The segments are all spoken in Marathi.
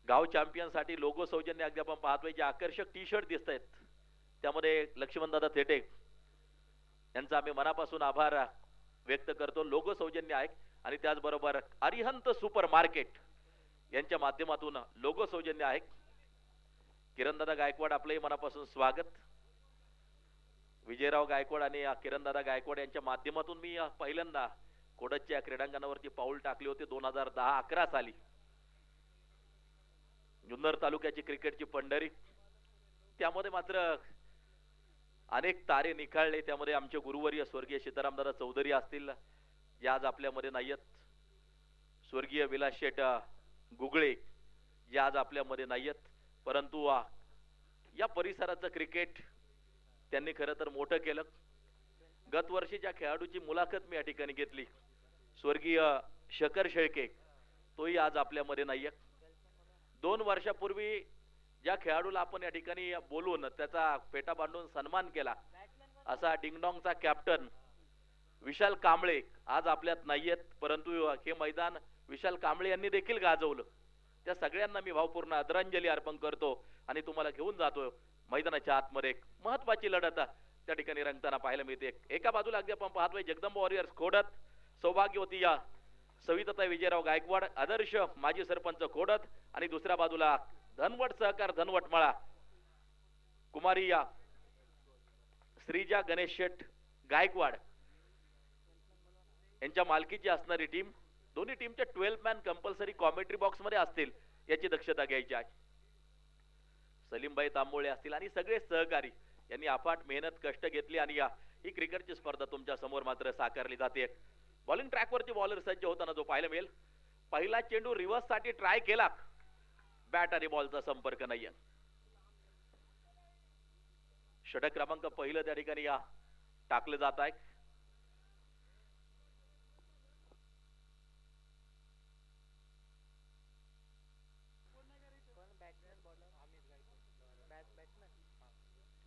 गाव चॅम्पियन साठी लोगो सौजन्य अगदी आपण पाहतोय जे आकर्षक टी शर्ट दिसत आहेत त्यामध्ये लक्ष्मण दादा थेटे यांचा आम्ही मनापासून आभार व्यक्त करतो. लोगो सौजन्य आहे आणि त्याचबरोबर अरिहंत सुपर मार्केट यांच्या माध्यमातून लोगो सौजन्य आहे. किरणदादा गायकवाड आपलंही मनापासून स्वागत. विजयराव गायकवाड आणि किरणदादा गायकवाड यांच्या माध्यमातून मी पहिल्यांदा कोडतच्या क्रीडांगणावरती पाऊल टाकले होते 2010-11 साली. जुन्नर तालुक्याची क्रिकेटची पंढरी, त्यामध्ये मात्र अनेक तारे निखाळले. त्यामध्ये आमचे गुरुवर्य स्वर्गीय सीतारामदादा चौधरी असतील जे आज आपल्यामध्ये नाहीयेत, स्वर्गीय विलास शेठ गुगळे जे आज आपल्यामध्ये नाहीयेत, परंतु या परिसराचं क्रिकेट त्यांनी खरं तर मोठं केलं. गत वर्षीच्या खेळाडूची मुलाखत मी या ठिकाणी घेतली, स्वर्गीय शकर शेळके, तोही आज आपल्यामध्ये नाहीये. 2 वर्षापूर्वी ज्या खेळाडूला आपण या ठिकाणी बोलून त्याचा पेटा बांधून सन्मान केला असा डिंगडॉंगचा कॅप्टन विशाल कांबळे आज आपल्यात नाहीयेत, परंतु हे मैदान विशाल कांबळे यांनी देखील गाजवलं. त्या सगळ्यांना मी भावपूर्ण आदरांजली अर्पण करतो आणि तुम्हाला घेऊन जातो मैदानाच्या आतमध्ये. एक महत्वाची लढत त्या ठिकाणी रंगताना पाहायला मिळते. एका बाजूला अगदी आपण पाहतोय जगदंबा वॉरियर्स खोडत, सौभाग्यवती या सविताताई विजयराव गायकवाड, आदर्श माजी सरपंच खोडत, आणि दुसऱ्या बाजूला धनवट सहकार धनवटमाळा कुमारी या श्रीजा गणेश शेठ गायकवाड यांच्या मालकीची असणारी टीम. दोन्ही टीमच्या 12 मॅन कंपल्सरी कॉमेंट्री बॉक्स मध्ये असतील याची दक्षता घ्यायची आहे. सलीमभाई तांबोळे असतील आणि सगळे सहकारी यांनी अफाट मेहनत कष्ट घेतली आणि ही क्रिकेटची स्पर्धा तुमच्या समोर मात्र साकारली जाते. बॉलिंग ट्रॅकवरती बॉलर सज्ज होताना जो पाहायला मिळेल, पहिला चेंडू रिव्हर्स साठी ट्राय केला, बॅट आणि बॉलचा संपर्क नाहीये. षटक क्रमांक पहिलं त्या ठिकाणी टाकलं जात आहे.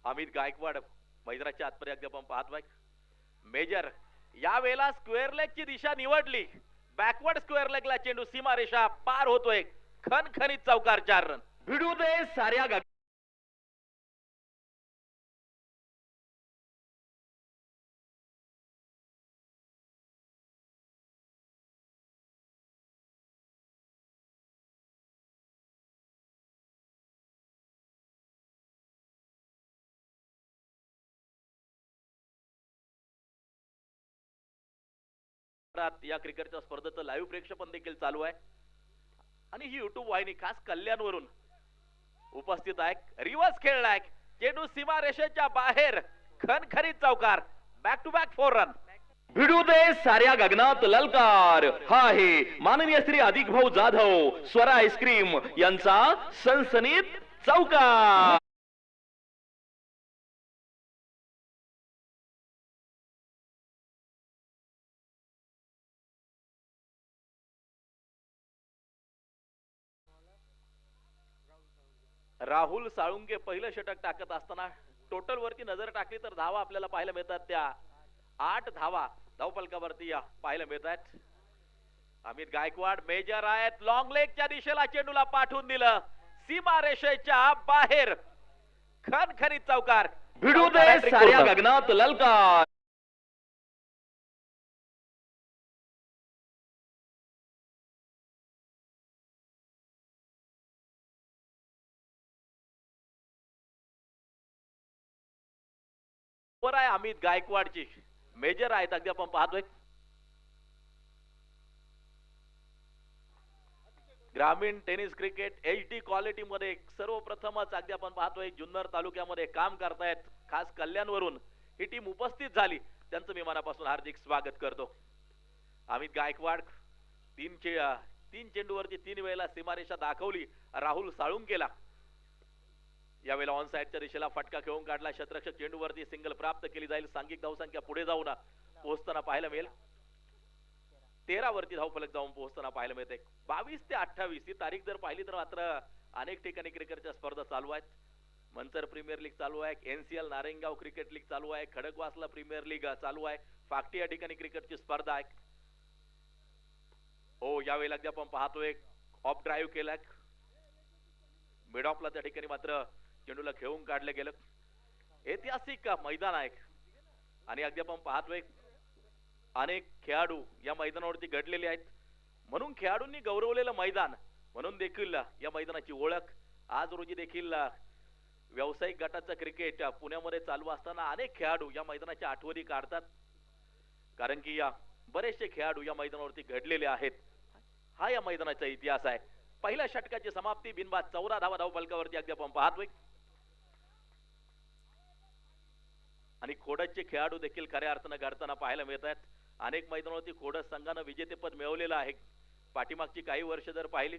अमित गायकवाड मैदानाच्या आतमध्ये अगदी आपण पाहतोय. मेजर यावेळेला स्क्वेअर लेग ची दिशा निवडली, बॅकवर्ड स्क्वेअर लेगला चेंडू सीमा रेषा पार होतोय, खणखणीत चौकार, 4 रन. भिडू दे साऱ्या या क्रिकेटच्या स्पर्धेचं लाईव्ह प्रेक्षेपण देखील चालू आहे आणि ही युट्यूब वाहिनी खास कल्याणवरून उपस्थित आहे. रिव्हर्स खेळलाय, चेंडू सीमा रेषेच्या बाहेर, खणखणीत चौकार, बॅक टू बॅक 4 रन. भिडू दे साऱ्या गगनात ललकार. हा आहे माननीय श्री अधिक भाऊ जाधव स्वरा आईस्क्रीम यांचा सनसनीत चौकार. राहुल साळुंके पहिलं षटक टाकत असताना टोटल वरती नजर टाकली तर धावा आपल्याला पाहायला मिळतात, त्या 8 धावा धावफलकावरती पाहायला मिळतात. अमित गायकवाड मेजर आहेत, लॉंग लेगच्या दिशेला चेंडूला पाठवून दिलं, सीमा रेषेच्या बाहेर, खणखणीत चौकार. भिडू दे साऱ्या गगनात ललकार. वर आहे अमित गायकवाडची, मेजर आहेत अगदी आपण पाहतोय. ग्रामीण टेनिस क्रिकेट HD क्वालिटी मध्ये सर्वप्रथमच अगदी आपण पाहतोय जुन्नर तालुक्यामध्ये काम करतायत, खास कल्याणवरून ही टीम उपस्थित झाली, त्यांचं मी मनापासून हार्दिक स्वागत करतो. अमित गायकवाड 3 चेंडूवरती 3 वेळेला सीमारेषा दाखवली राहुल साळुंकेला. यावेळेला ऑन साइडच्या दिशेला फटका खेळून काढला, शतरक्षक चेंडूवरती सिंगल प्राप्त केली जाईल, सांघिक धावसंख्या पुढे जाऊन पोहोचताना पाहायला मिळेल. 13 वरती धावफलक जाऊन पोहोचताना पाहायला मिळते. 22 ते 28 ही तारीख जर पाहिली तर मात्र अनेक ठिकाणी क्रिकेटच्या स्पर्धा चालू आहेत. मंचर प्रीमियर लीग चालू आहे, NCL नारायणगाव क्रिकेट लीग चालू आहे, खडकवासला प्रीमियर लीग चालू आहे, फाकटी या ठिकाणी क्रिकेटची स्पर्धा आहे. हो यावेळेला अगदी आपण पाहतोय ऑफ ड्राईव्ह केलाय, मिड ऑफला त्या ठिकाणी मात्र चेंडूला खेळून काढलं गेलं. ऐतिहासिक मैदान आहे आणि अगदी आपण पाहतोय अनेक खेळाडू या मैदानावरती घडलेले आहेत, म्हणून खेळाडूंनी गौरवलेलं मैदान म्हणून देखील या मैदानाची ओळख. आज रोजी देखील व्यावसायिक गटाचं क्रिकेट पुण्यामध्ये चालू असताना अनेक खेळाडू या मैदानाच्या आठवणी काढतात, कारण की या बरेचसे खेळाडू या मैदानावरती घडलेले आहेत. हा या मैदानाचा इतिहास आहे. पहिल्या षटकाची समाप्ती बिनबाद 14 धावा धावफलकावरती अगदी आपण पाहतोय आणि खोडदचे खेळाडू देखील खऱ्या अर्थानं घडताना पाहायला मिळत आहेत. अनेक मैदानावरती खोडद संघानं विजेतेपद मिळवलेलं आहे पाठीमागची काही वर्ष जर पाहिली,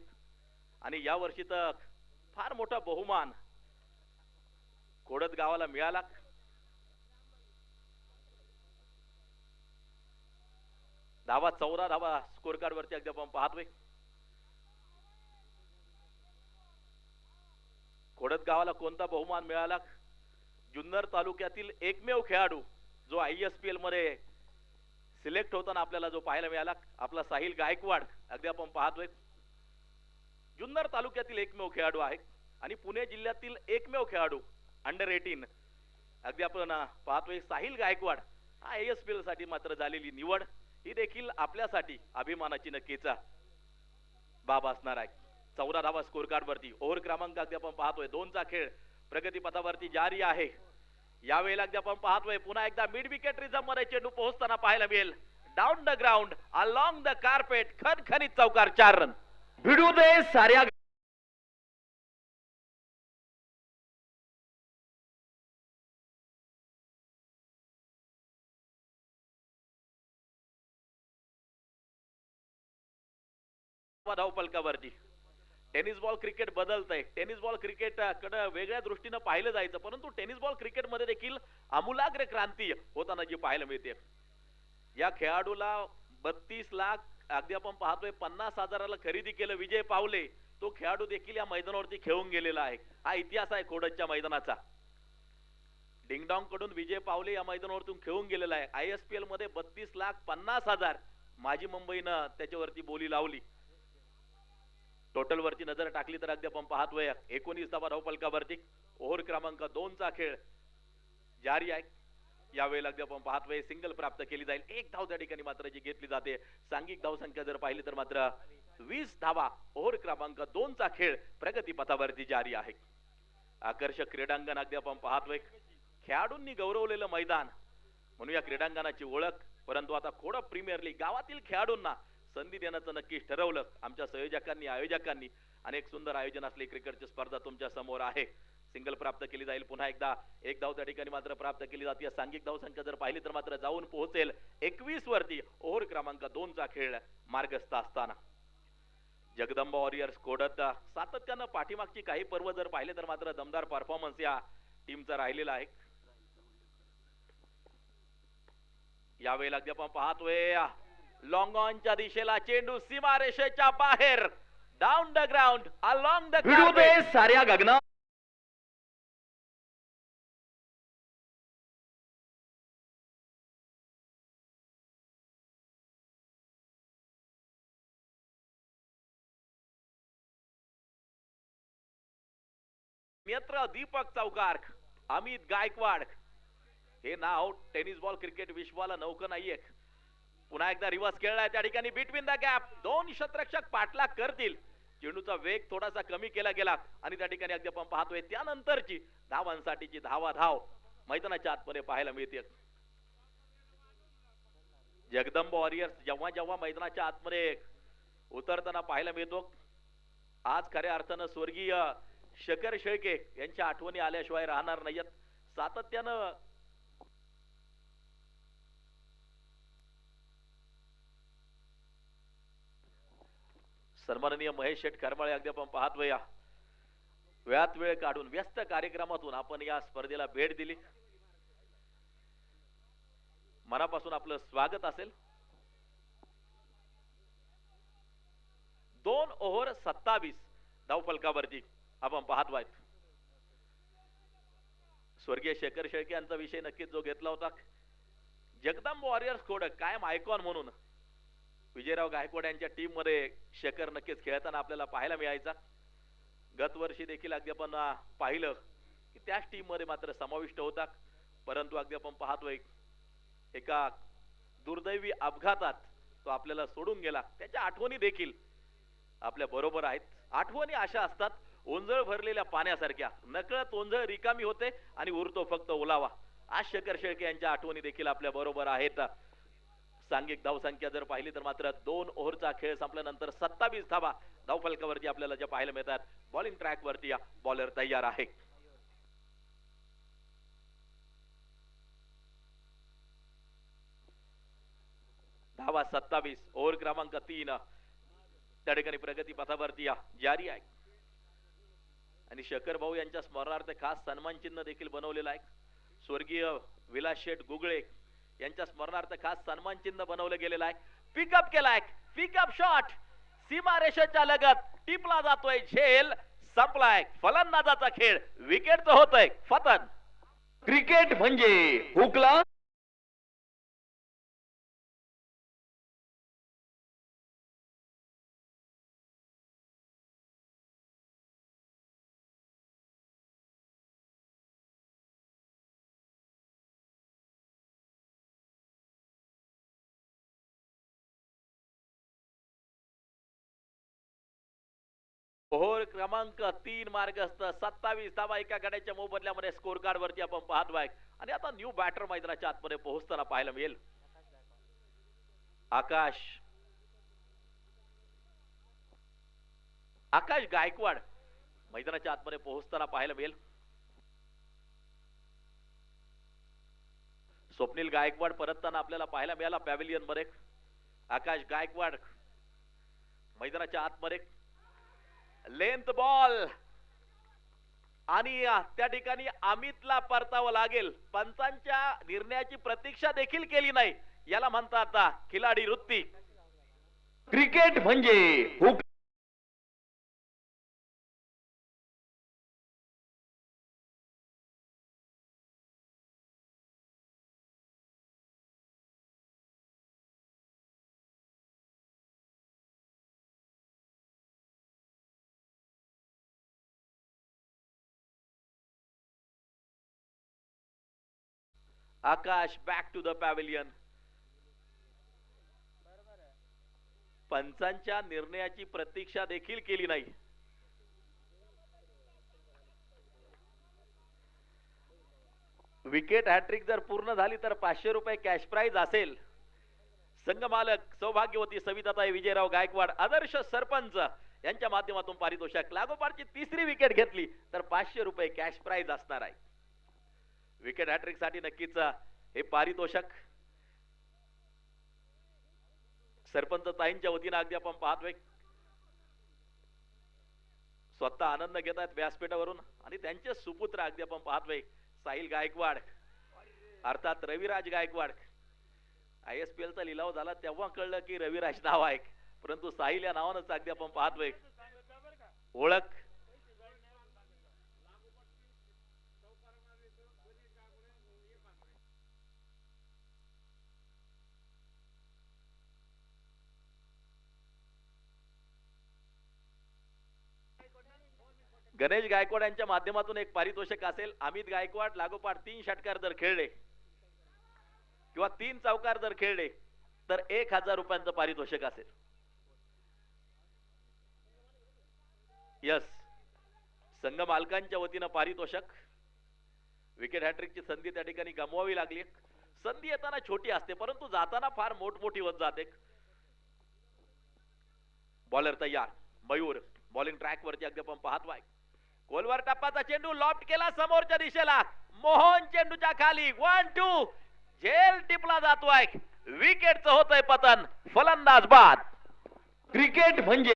आणि या वर्षी तर फार मोठा बहुमान खोडद गावाला मिळाला. धावा 14 धावा स्कोर कार्ड वरती अगदी आपण पाहतोय. खोडद गावाला कोणता बहुमान मिळाला? जुन्नर तालुक्यातील एकमेव खेळाडू जो ISPL मध्ये सिलेक्ट होताना आपल्याला जो पाहायला मिळाला, आपला साहिल गायकवाड अगदी आपण पाहतोय. जुन्नर तालुक्यातील एकमेव खेळाडू आहे आणि पुणे जिल्ह्यातील एकमेव खेळाडू अंडर-18 अगदी आपण पाहतोय साहिल गायकवाड. हा ISPL साठी मात्र झालेली निवड ही देखील आपल्यासाठी अभिमानाची नक्कीच बाब असणार आहे. 14 धावा स्कोर कार्ड वरती. ओव्हर क्रमांक अगदी आपण पाहतोय 2चा खेळ प्रगती पथावरती जारी आहे. यावेळेला अगदी आपण पाहतोय पुन्हा एकदा मिड विकेट रिझर्व मध्ये चेंडू पोहोचताना पाहायला मिळेल. Down the ground along the carpet खणखणीत चौकार 4 रन. भिडू दे साऱ्या धावफलकावरती. टेनिस बॉल क्रिकेट बदलतंय. टेनिस बॉल क्रिकेट कडे वेगळ्या दृष्टीने पाहिलं जायचं, परंतु टेनिस बॉल क्रिकेट मध्ये देखील आमूलाग्र क्रांती होताना जी पाहायला मिळते. या खेळाडूला 32 लाख अगदी आपण पाहतोय 50,000ला खरेदी केलं विजय पावले. तो खेळाडू देखील या मैदानावरती खेळून गेलेला आहे. हा इतिहास आहे खोडदच्या मैदानाचा. डिंगडॉंग कडून विजय पावले या मैदानावरतून खेळून गेलेला आहे. ISPL मध्ये 32,50,000 माझी मुंबईनं त्याच्यावरती बोली लावली. टोटल वरती नजर टाकली तर अगदी आपण पाहतोय 19 धावा धावफलकावरती. ओव्हर क्रमांक 2चा खेळ जारी आहे. यावेळेला अगदी आपण पाहतोय सिंगल प्राप्त केली जाईल. 1 धाव त्या ठिकाणी मात्र जी घेतली जाते. सांघिक धावसंख्या जर पाहिली तर मात्र 20 धावा. ओव्हर क्रमांक 2चा खेळ प्रगती पथावरती जारी आहे. आकर्षक क्रीडांगण अगदी आपण पाहतोय. खेळाडूंनी गौरवलेलं मैदान म्हणून या क्रीडांगणाची ओळख. परंतु आता खोडद प्रीमियर लीग गावातील खेळाडूंना संधी देण्याचं नक्कीच ठरवलं आमच्या संयोजकांनी आयोजकांनी. अनेक सुंदर आयोजन असले क्रिकेटची स्पर्धा तुमच्या समोर आहे. सिंगल प्राप्त केली जाईल. पुन्हा एकदा 1 धाव त्या ठिकाणी मात्र प्राप्त केली जाते. सांघिक धावसंख्या जर पाहिली तर मात्र जाऊन पोहोचेल 21 वरती. ओव्हर क्रमांक 2चा खेळ मार्गस्थ असताना जगदंबा वॉरियर्स खोडद सातत्यानं पाठीमागची काही पर्व जर पाहिले तर मात्र दमदार परफॉर्मन्स या टीमचा राहिलेला आहे. यावेळेला अगदी आपण पाहतोय लॉंग ऑनच्या दिशेला चेंडू सीमारेषेच्या बाहेर. Down the ground along the भिडू दे साऱ्या गगना नेत्र दीपक चौकार, अमित गायकवाड हे नाव टेनिस बॉल क्रिकेट विश्वाला नौकं नाहीये. पुन्हा एकदा रिव्हर्स खेळलाय त्या ठिकाणी बिटवीन द गॅप. 2 शतरक्षक पाठलाग करतील. चेंडूचा वेग थोडासा कमी केला गेला आणि त्या ठिकाणी अगदी आपण पाहतोय त्यानंतरची धावांसाठीची धाव मैदानाच्या आतमध्ये पाहायला मिळते. जगदंबा वॉरियर्स जेव्हा जेव्हा मैदानाच्या आतमध्ये उतरताना पाहायला मिळतो, आज खऱ्या अर्थानं स्वर्गीय शेखर शेळके यांच्या आठवणी आल्याशिवाय राहणार नाहीत. सातत्यानं सन्माननीय महेश शेठ करमाळे अगदी आपण पाहतोय वेळात वेळ काढून व्यस्त कार्यक्रमातून आपण या स्पर्धेला भेट दिली. मनापासून आपलं स्वागत असेल. 2 ओव्हर 27 धावफलकावरती आपण पाहतोय. स्वर्गीय शेखर शेळके यांचा विषय नक्कीच जो घेतला होता. जगदंबा वॉरियर्स खोडद कायम आयकॉन म्हणून विजयराव गायकवाड यांच्या टीम मध्ये शेखर नक्कीच खेळताना आपल्याला पाहायला मिळायचा. गत वर्षी देखील अगदी आपण पाहिलं की त्याच टीम मध्ये मात्र समाविष्ट होता, परंतु अगदी आपण पाहतोय एका दुर्दैवी अपघातात तो आपल्याला सोडून गेला. त्याच्या आठवणी देखील आपल्या बरोबर आहेत. आठवणी अशा असतात ओंजळ भरलेल्या पाण्यासारख्या, नकळत ओंजळ रिकामी होते आणि उरतो फक्त ओलावा. आज शेखर शेळके यांच्या आठवणी देखील आपल्या बरोबर आहेत. सांघिक धावसंख्या जर पाहिली तर मात्र 2 ओव्हरचा खेळ संपल्यानंतर 27 धावा धावफलकावरती आपल्याला ज्या पाहायला मिळतात. बॉलिंग ट्रॅक वरती या बॉलर तयार आहे. धावा 27, ओव्हर क्रमांक 3 त्या ठिकाणी प्रगती पथावरती या जारी आहे. आणि शेखर भाऊ यांच्या स्मरणार्थ खास सन्मान चिन्ह देखील बनवलेलं आहे. स्वर्गीय विलास शेठ गुगळे यांच्या स्मरणार्थ खास सन्मान चिन्ह बनवलं गेलेलं आहे. पिकअप केलाय, पिकअप शॉट सीमा रेषेच्या लगत टिपला जातोय, झेल संपलाय. फलंदाजाचा खेळ, विकेटचं होतंय फतन. क्रिकेट म्हणजे हुकला ओव्हर क्रमांक 3 मार्गस्थ 27 धावा एका गड्याच्या मोबदल्यामध्ये स्कोर कार्ड वरती आपण पाहतोय. आणि आता न्यू बॅटर मैदानाच्या आतमध्ये पोहोचताना पाहायला मिळेल. आकाश गायकवाड मैदानाच्या आतमध्ये पोहोचताना पाहायला मिळेल. स्वप्नील गायकवाड परतताना आपल्याला पाहायला मिळाला पॅव्हिलियन मध्ये. आकाश गायकवाड मैदानाच्या आतमध्ये, लेंथ बॉल आणि त्या ठिकाणी अमितला परतावं लागेल. पंचांच्या निर्णयाची प्रतीक्षा देखील केली नाही, याला म्हणतात खिलाडी वृत्ती. क्रिकेट म्हणजे हुक आकाश बॅक टू द पॅव्हिलियन. पंचांच्या निर्णयाची प्रतीक्षा देखील केली नाही. विकेट हॅट्रिक जर पूर्ण झाली तर 500 रुपये कॅश प्राइज असेल. संघ मालक सौभाग्यवती सविताताई विजयराव गायकवाड आदर्श सरपंच यांच्या माध्यमातून पारितोषिक. लागोपाठची तिसरी विकेट घेतली तर 500 रुपये कॅश प्राइज असणार आहे. विकेट हॅट्रिक साठी नक्कीच हे पारितोषिक सरपंच ताईंच्या वतीने अगदी आपण पाहतोय. स्वतः आनंद घेत आहेत व्यासपीठावरून. आणि त्यांचे सुपुत्र अगदी आपण पाहतोय साहिल गायकवाड अर्थात रविराज गायकवाड. ISPL चा लिलाव झाला तेव्हा कळलं की रविराज नाव आहे, परंतु साहिल या नावानंच अगदी आपण पाहतोय ओळख. गणेश गायकवाड यांच्या माध्यमातून एक पारितोषिक असेल. अमित गायकवाड लागोपाठ 3 षटकार जर खेळले किंवा 3 चौकार जर खेळले तर 1000 रुपयांचं पारितोषिक असेल. यस, संघ मालकांच्या वतीनं पारितोषिक. विकेट हॅट्रिकची संधी त्या ठिकाणी गमवावी लागली. संधी येताना छोटी असते परंतु जाताना फार मोठमोठी होत जाते. बॉलर तयार मयूर बॉलिंग ट्रॅक वरती अगदी आपण पाहतोय. गोलवर टप्पाचा चेंडू लॉफ्ट केला समोरच्या दिशेला. मोहन चेंडूच्या खाली 1-2 झेल टिपला जातोय. विकेटचं होतंय पतन, फलंदाज बाद. क्रिकेट म्हणजे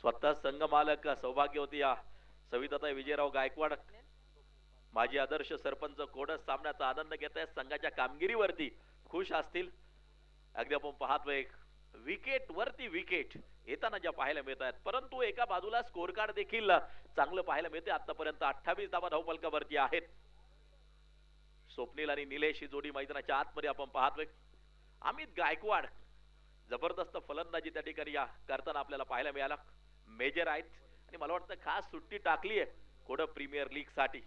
स्वतः संघ मालक सौभाग्यवती या सविताताई विजयराव गायकवाड माझी आदर्श सरपंच कोडस सामन्याचा आनंद घेत आहेत, संघाच्या कामगिरीवरती खुश असतील. अगदी आपण पाहतोय विकेट वरती विकेट येताना ज्या पाहायला मिळत आहेत, परंतु एका बाजूला स्कोर कार्ड देखील चांगलं पाहायला मिळते. आतापर्यंत 28 धावा धावफलकावरती आहेत. स्वप्नील आणि निलेश ही जोडी मैदानाच्या आतमध्ये आपण पाहतोय. अमित गायकवाड जबरदस्त फलंदाजी त्या ठिकाणी या करताना आपल्याला पाहायला मिळाला. मेजर आहेत आणि मला वाटतं खास सुट्टी टाकली आहे कोड प्रीमियर लीग साठी.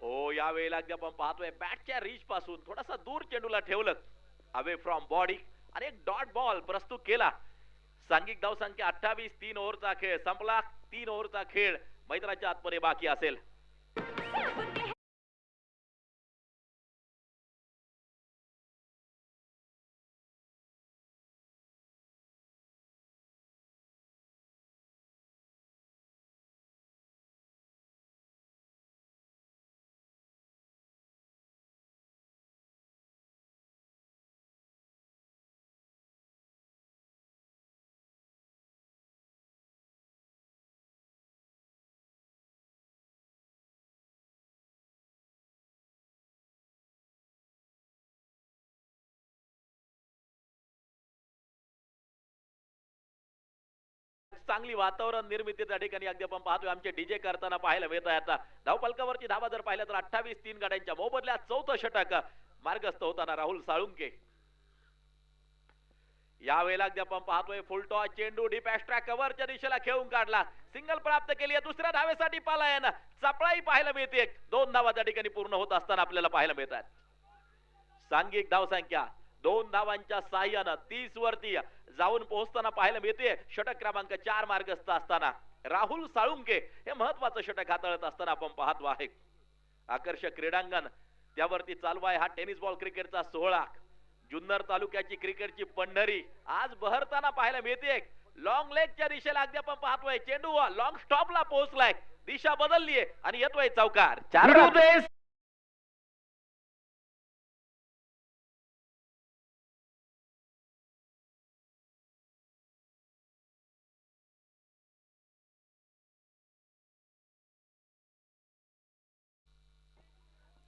ओ या वेळेला अगदी आपण पाहतोय बॅटच्या रीच पासून थोडासा दूर चेंडूला ठेवलं अवे फ्रॉम बॉडी आणि एक डॉट बॉल प्रस्तुत केला. सांघिक धावसंख्या 28. 3 ओव्हरचा खेळ संपला. 3 ओव्हरचा खेळ मैदानाच्या आतमध्ये बाकी असेल. चांगली वातावरण निर्मिती त्या ठिकाणी अगदी आपण पाहतोय आमचे डीजे करताना पाहायला मिळत आहे. आता धावफलकावरची धावा जर पाहिल्या तर 28. 3 गाड्यांच्या मोबदल्यात चौथं षटक मार्गस्थ होताना राहुल साळुंके. या वेळेला अगदी आपण पाहतोय फुल टॉस चेंडू डीप एक्स्ट्रा कव्हरच्या दिशेला खेळून काढला. सिंगल प्राप्त केली आहे. दुसऱ्या धावेसाठी पालायन चपळाई पाहायला मिळते. 2 धावा त्या ठिकाणी पूर्ण होत असताना आपल्याला पाहायला मिळतात. सांघिक धावसंख्या 2 धावांच्या साह्यानं 30 वरती जाऊन पोहोचताना पाहायला मिळते. षटक क्रमांक 4 मार्गस्थ असताना राहुल साळुंके हे महत्वाचं षटक हाताळत असताना आपण पाहतो आहे. आकर्षक क्रीडांगण त्यावरती चालू आहे हा टेनिस बॉल क्रिकेटचा सोहळा. जुन्नर तालुक्याची क्रिकेटची पंढरी आज बहरताना पाहायला मिळते. लॉंग लेगच्या दिशेला अगदी आपण पाहतोय चेंडू लॉंग स्टॉपला पोहोचलाय. दिशा बदललीये आणि येतोय चौकार. 4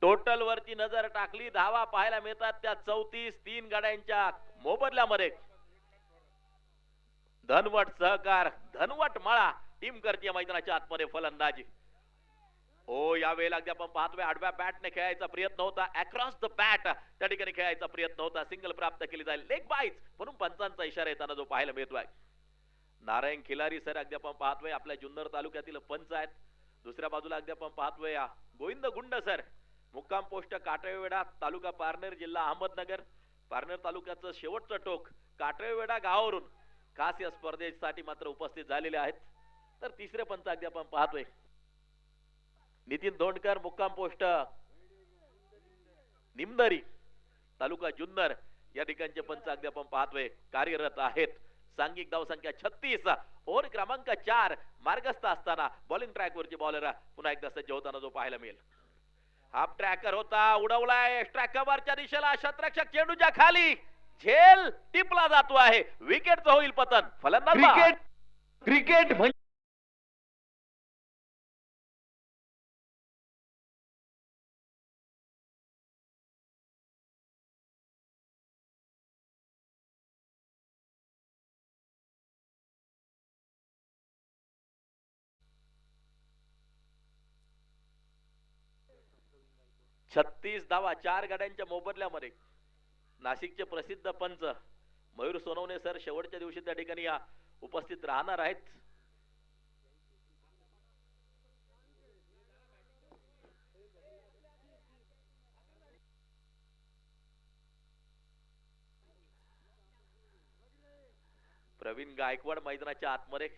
टोटल वरती नजर टाकली. धावा पाहायला मिळतात त्या 34. 3 गाड्यांच्या मोबदल्यामध्ये धनवट सहकार धनवट मळा टीम करते मैदानाच्या आतमध्ये फलंदाजी. ओ या वेळेला अगदी आपण पाहतोय आडव्या बॅटने खेळायचा प्रयत्न होता. अक्रॉस द बॅट त्या ठिकाणी खेळायचा प्रयत्न होता. सिंगल प्राप्त केली जाईल. लेग बाईट म्हणून पंचांचा इशारा येताना जो पाहायला मिळतोय. नारायण खिलारी सर अगदी आपण पाहतोय आपल्या जुन्नर तालुक्यातील पंच आहेत. दुसऱ्या बाजूला अगदी आपण पाहतोय गोविंद गुंड सर मुक्काम पोस्ट काटळवेढा तालुका पारनेर जिल्हा अहमदनगर. पारनेर तालुक्याचं शेवटचं टोक काटळवेढा गावावरून खास या स्पर्धेसाठी मात्र उपस्थित झालेले आहेत. तर तिसरे पंच अगदी आपण पाहतोय नितीन धोंडकर मुक्काम पोस्ट निमदरी तालुका जुन्नर या ठिकाणचे पंच अगदी आपण पाहतोय कार्यरत आहेत. सांघिक धावसंख्या 36. ओव्हर क्रमांक 4 मार्गस्थ असताना बॉलिंग ट्रॅक वरची बॉलर पुन्हा एकदा सज्ज होताना जो पाहायला मिळेल. हाफ ट्रॅकर होता उडवलाय एक्स्ट्रा कव्हरच्या दिशेला. शतरक्षक चेंडूच्या खाली झेल टिपला जातो आहे. विकेटचं होईल पतन. फलंदाज क्रिकेट क्रिकेट म्हणजे 36 धावा 4 गाड्यांच्या मोबदल्यामध्ये. नाशिकचे प्रसिद्ध पंच मयूर सोनवणे सर शेवटच्या दिवशी त्या ठिकाणी उपस्थित राहणार आहेत. प्रवीण गायकवाड मैदानाच्या आतमध्ये.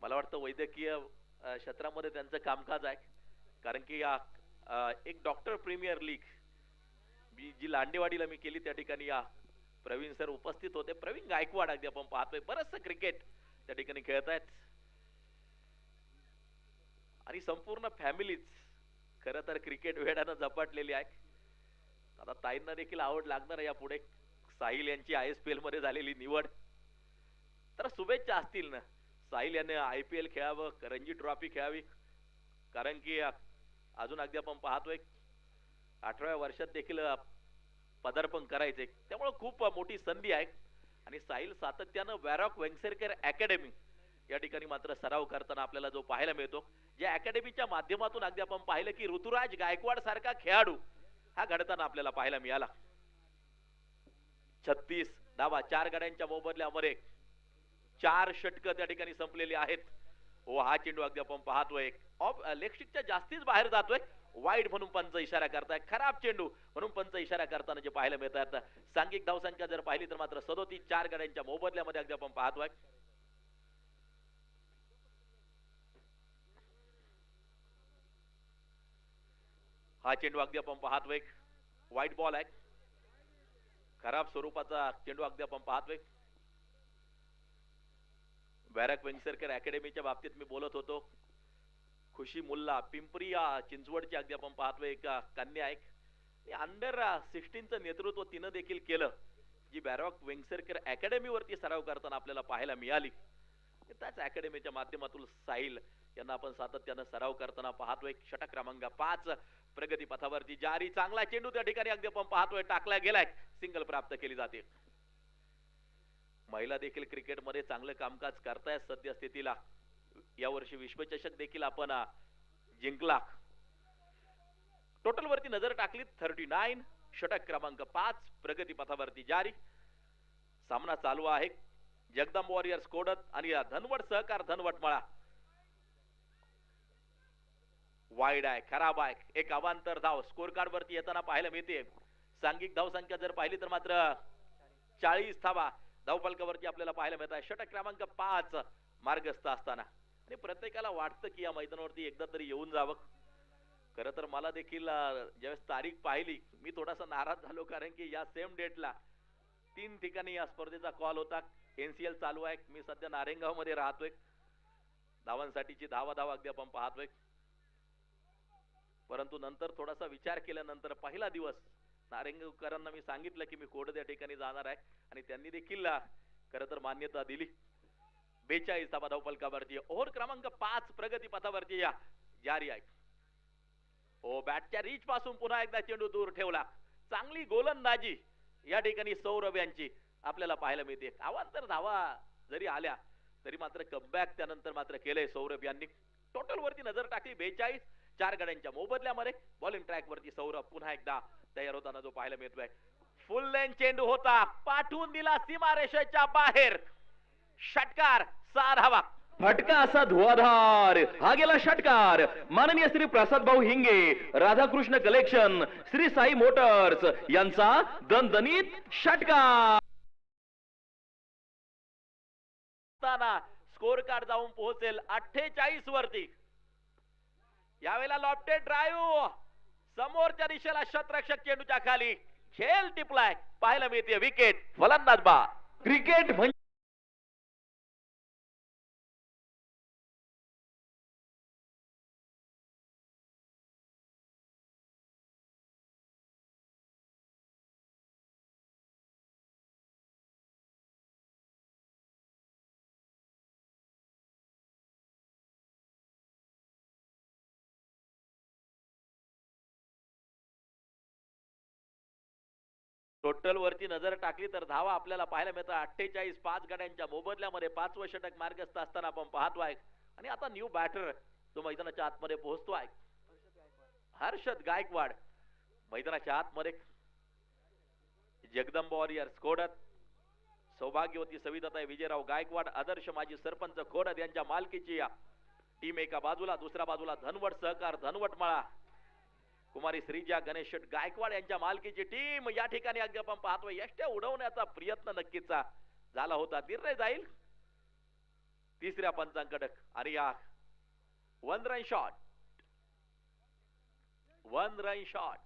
मला वाटतं वैद्यकीय क्षेत्रामध्ये त्यांचं कामकाज आहे. कारण की एक डॉक्टर प्रीमियर लीग जी लांडेवाडीला मी केली त्या ठिकाणी प्रवीण सर उपस्थित होते. प्रवीण गायकवाड अगदी आपण पाहतोय बरंचसं क्रिकेट त्या ठिकाणी खेळत आहेत आणि संपूर्ण फॅमिलीच खरं तर क्रिकेट वेड्यानं झपाटलेली आहे. आता ताईंना देखील आवड लागणार आहे यापुढे. साहिल यांची ISPL मध्ये झालेली निवड. तर शुभेच्छा असतील ना. साहिल याने IPL खेळावं, रणजी ट्रॉफी खेळावी. कारण की अजून अगदी आपण पाहतोय 18व्या वर्षात देखील पदार्पण करायचे, त्यामुळे खूप मोठी संधी आहे. आणि साहिल सातत्यानं वॅरॉक वेंगसरकर अकॅडमी या ठिकाणी मात्र सराव करताना आपल्याला जो पाहायला मिळतो, ज्या अकॅडमीच्या माध्यमातून अगदी आपण पाहिलं की ऋतुराज गायकवाड सारखा खेळाडू हा घडताना आपल्याला पाहायला मिळाला. 36 धावा 4 गड्यांच्या मोबदल्यामध्ये 4 षटक त्या ठिकाणी संपलेली आहेत. हो, हा चेंडू अगदी आपण पाहतोय ऑफ लेगस्टिकच्या जास्तीच बाहेर जातोय, वाईड म्हणून पंच इशारा करताय, खराब चेंडू म्हणून पंच इशारा करताना जे पाहायला मिळतात. सांघिक धावसंख्या जर पाहिली तर मात्र 37 4 गड्यांच्या मोबदल्यामध्ये अगदी आपण पाहतोय. हा चेंडू अगदी आपण पाहतोय वाईट बॉल आहे, खराब स्वरूपाचा चेंडू अगदी आपण पाहतोय. वॅरॉक वेंगसरकर अकॅडमीच्या बाबतीत मी बोलत होतो. खुशी मुल्ला पिंपरी चिंचवडची अगदी आपण पाहतोय एक कन्या आहे. अंडर 16चं नेतृत्व तिनं देखील केलं, जी वॅरॉक वेंगसरकर अकॅडमी वरती सराव करताना आपल्याला पाहायला मिळाली. त्याच अकॅडमीच्या माध्यमातून साहिल यांना आपण सातत्यानं सराव करताना पाहतोय. षटक क्रमांक 5 प्रगती पथावरती जारी, चांगला चेंडू त्या ठिकाणी अगदी आपण पाहतोय टाकला गेलाय, सिंगल प्राप्त केली जाते. महिला देखील क्रिकेटमध्ये चांगलं कामकाज करतायत सद्यस्थितीला. यावर्षी विश्वचषक देखील आपण जिंकला. टोटल वरती नजर टाकली 39, षटक क्रमांक 5 प्रगती पथावरती जारी. सामना चालू आहे. जगदंब वॉरियर्स कोडत आणि धनवट सहकार धनवटमाळा. वाईड आहे, खराब आहे, एक अवांतर धाव स्कोर कार्ड वरती येताना पाहायला मिळते. सांघिक धाव संख्या जर पाहिली तर मात्र 40 धावा धावफलकावरती आपल्याला पाहायला मिळत आहे. षटक क्रमांक 5 मार्गस्थ असताना आणि प्रत्येकाला वाटतं की या मैदानावरती एकदा तरी येऊन जावं. खरं तर मला देखील ज्यावेळेस तारीख पाहिली मी थोडासा नाराज झालो, कारण की या सेम डेटला 3 ठिकाणी या स्पर्धेचा कॉल होता. एनसीएल चालू आहे, मी सध्या नारेंगाव मध्ये राहतोय. धावांसाठीची धावा अगदी आपण पाहतोय. परंतु नंतर थोडासा विचार केल्यानंतर पहिला दिवस नारेंगावकरांना मी सांगितलं की मी कोडद या ठिकाणी जाणार आहे आणि त्यांनी देखील खरं तर मान्यता दिली. 42 धावा धावफलकावरती. ओव्हर क्रमांक 5 प्रगती पथावरती या जारी आहे. ओ, बॅटच्या रीच पासून पुन्हा एकदा चेंडू दूर ठेवला. चांगली गोलंदाजी या ठिकाणी सौरभ यांची आपल्याला पाहायला मिळते. अवांतर धावा जरी आल्या तरी मात्र कमबॅक त्यानंतर मात्र केलंय सौरभ यांनी. टोटल वरती नजर टाकली 42 4 गड्यांच्या मोबदल्यामध्ये. बॉलिंग ट्रॅक वरती सौरभ पुन्हा एकदा तयार होताना जो पाहायला मिळतोय. फुल लेन चेंडू होता, पाठवून दिला सीमारेषेच्या बाहेर. षटकार 6 धावा. फटका असा धुवाधार, हा गेला षटकार. माननीय श्री प्रसाद भाऊ हिंगे, राधाकृष्ण कलेक्शन, श्री साई मोटर्स यांचा दणदणीत षटकार. स्कोर कार्ड जाऊन पोहोचेल 48 वरती. यावेळेला लॉफ्टेड ड्राईव्ह समोरच्या दिशेला शतरक्षक चेंडूच्या खाली खेळ टिपलाय, पाहायला मिळते विकेट. फलंदाज बा. क्रिकेट म्हणजे टोटल वरती नजर टाकली तर धावा आपल्याला पाहायला मिळतात 48 5 गड्यांच्या मोबदल्यामध्ये. 5वं षटक मार्गस्थ असताना आपण पाहतोय. आणि आता न्यू बॅटर जो मैदानाच्या आतमध्ये पोहोचतोय, हर्षद गायकवाड मैदानाच्या आतमध्ये. जगदंब वॉरियर्स कोडत, सौभाग्यवती सविताताई विजयराव गायकवाड, आदर्श माजी सरपंच कोडत यांच्या मालकीची टीम एका बाजूला, दुसऱ्या बाजूला धनवट सहकार धनवटमाळा, कुमारी श्रीजा गणेश शेट गायकवाड यांच्या मालकीची टीम या ठिकाणी अगदी आपण पाहतोय. यष्ट्या उडवण्याचा प्रयत्न नक्कीच झाला होता. निर्णय जाईल तिसऱ्या पंचांकडे. आणि या 1 रन शॉट, 1 रन शॉट.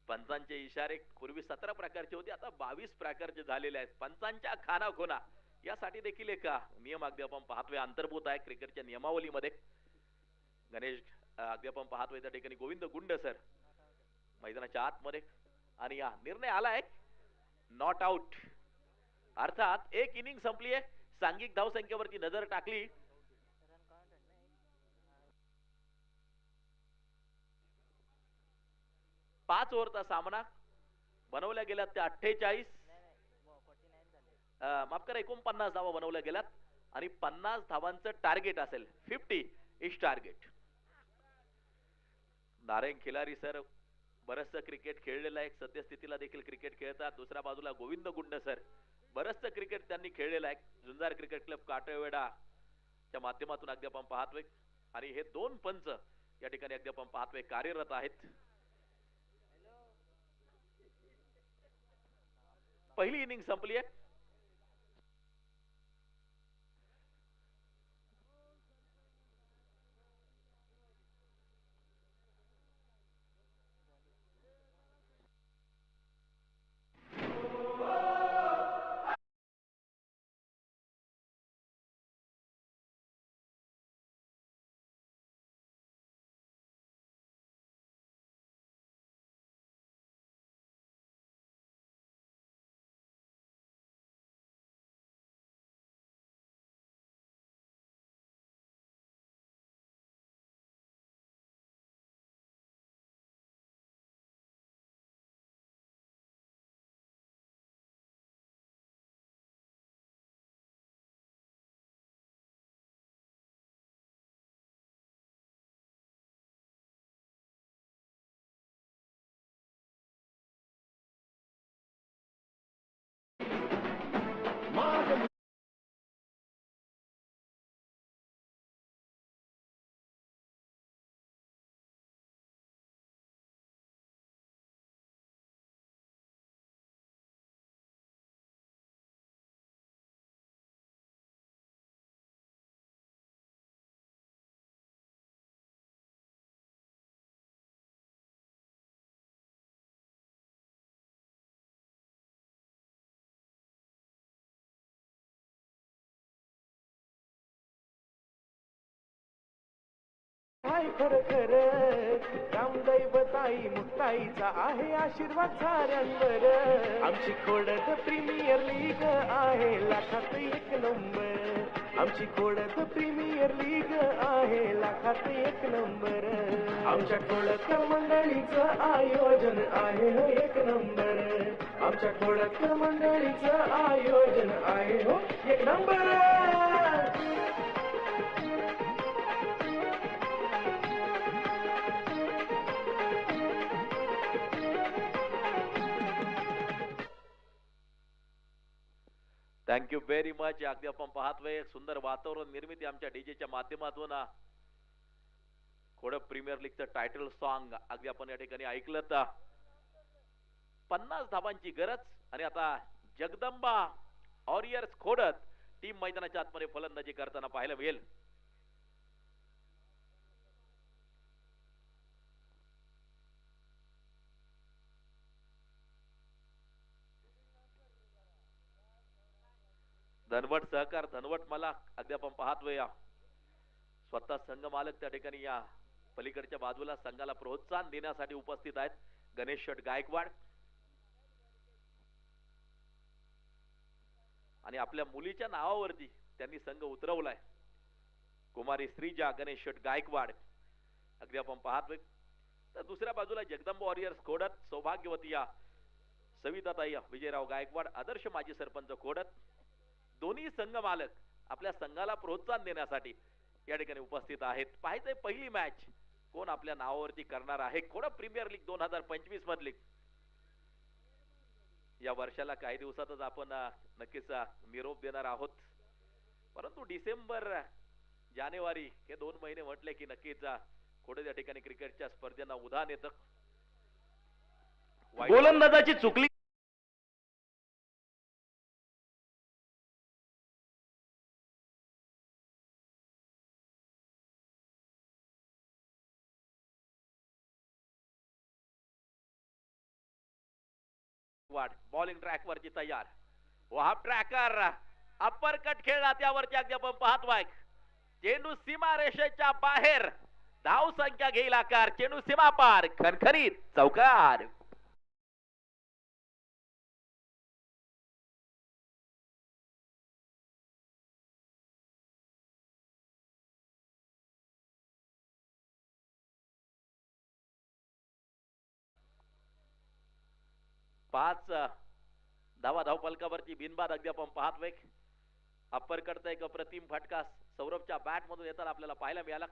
पंचांचे इशारे पूर्वी 17 प्रकारचे होते, आता 22 प्रकारचे झालेले आहेत. पंचांच्या खानाखोना यासाठी देखील एक नियम अगदी आपण पाहतोय अंतर्भूत आहे क्रिकेटच्या नियमावलीमध्ये. गणेश अगदी आपण पाहतोय त्या ठिकाणी गोविंद गुंड सर मैदानाच्या आतमध्ये. आणि या निर्णय आलाय नॉट आउट, अर्थात एक इनिंग संपली आहे. सांघिक धावसंख्येवरती नजर टाकली 5 ओव्हरचा सामना बनवल्या गेल्यात त्या 48, माफ करा 49 धावा बनवल्या गेल्यात आणि 50 धावांचं टार्गेट असेल. 50 is target. Narayan Khilari sir बरंचसं क्रिकेट खेळलेलं आहे, सद्यस्थितीला देखील क्रिकेट खेळतात. दुसऱ्या बाजूला गोविंद गुंड सर बरंचसं क्रिकेट त्यांनी खेळलेलं आहे. झुंजार क्रिकेट क्लब काटळवेडा च्या माध्यमातून अगदी आपण पाहतोय आणि हे दोन पंच या ठिकाणी अगदी आपण पाहतोय कार्यरत आहेत. पहिली इनिंग संपली आहे. हाय खरं खरं रामदैवताई मुक्ताईचा आहे आशीर्वाद साऱ्यांवर. आमची खोडद प्रीमियर लीग आहे लाखात एक नंबर. आमची खोडद प्रीमियर लीग आहे लाखात एक नंबर. आमच्या खोडद मंडळीचं आयोजन आहे हो एक नंबर. आमच्या खोडद मंडळीचं आयोजन आहे हो एक नंबर. Thank you very much. अगदी आपण पाहतोय सुंदर वातावरण निर्मिती आमच्या डीजेच्या माध्यमातून. खोडप प्रीमियर लीगचं टायटल सॉन्ग अगदी आपण या ठिकाणी ऐकलं. तर 50 धावांची गरज आणि आता जगदंबा वॉरियर्स खोडत टीम मैदानाच्या आतमध्ये फलंदाजी करताना पाहायला मिळेल. धनवट सहकार धनवट मला अगदी आपण पाहतोय स्वतः संघ मालक त्या ठिकाणी या पलीकडच्या बाजूला संघाला प्रोत्साहन देण्यासाठी उपस्थित आहेत. गणेश शेठ गायकवाड आणि आपल्या मुलीच्या नावावरती त्यांनी संघ उतरवलाय. कुमारी श्रीजा गणेश शेठ गायकवाड अगदी आपण पाहतोय. तर दुसऱ्या बाजूला जगदंबा वॉरियर्स खोडत सौभाग्यवती या सविताताई विजयराव गायकवाड आदर्श माजी सरपंच खोडत दोन्ही संघ मालक आपल्या संघाला प्रोत्साहन देण्यासाठी या ठिकाणी उपस्थित आहेत. पाहायचंय पहिली मॅच कोण आपल्या नावावरती करणार आहे. खोडप प्रीमियर लीग 2025 मधली या वर्षाला काही दिवसातच आपण नक्कीच निरोप देणार आहोत. परंतु डिसेंबर जानेवारी हे 2 महिने म्हटले की नक्कीच खोडे या ठिकाणी क्रिकेटच्या स्पर्धेला उधाण येतं. गोलंदाजाची चुकली वाड बॉलिंग ट्रॅक वरची तयार. हाफ ट्रॅकर अप्पर कट खेळला त्यावरती अगदी आपण पाहतोय. चेंडू सीमा रेषेच्या बाहेर धाव संख्या घेईल आकार. चेंडू सीमा पार खणखणीत चौकार. 5 धावा धावफलकावरती बिनबाद अगदी आपण पाहतोय. अप्पर कडचा एक अप्रतिम फटका सौरभच्या बॅट मधून येताना आपल्याला पाहायला मिळाला.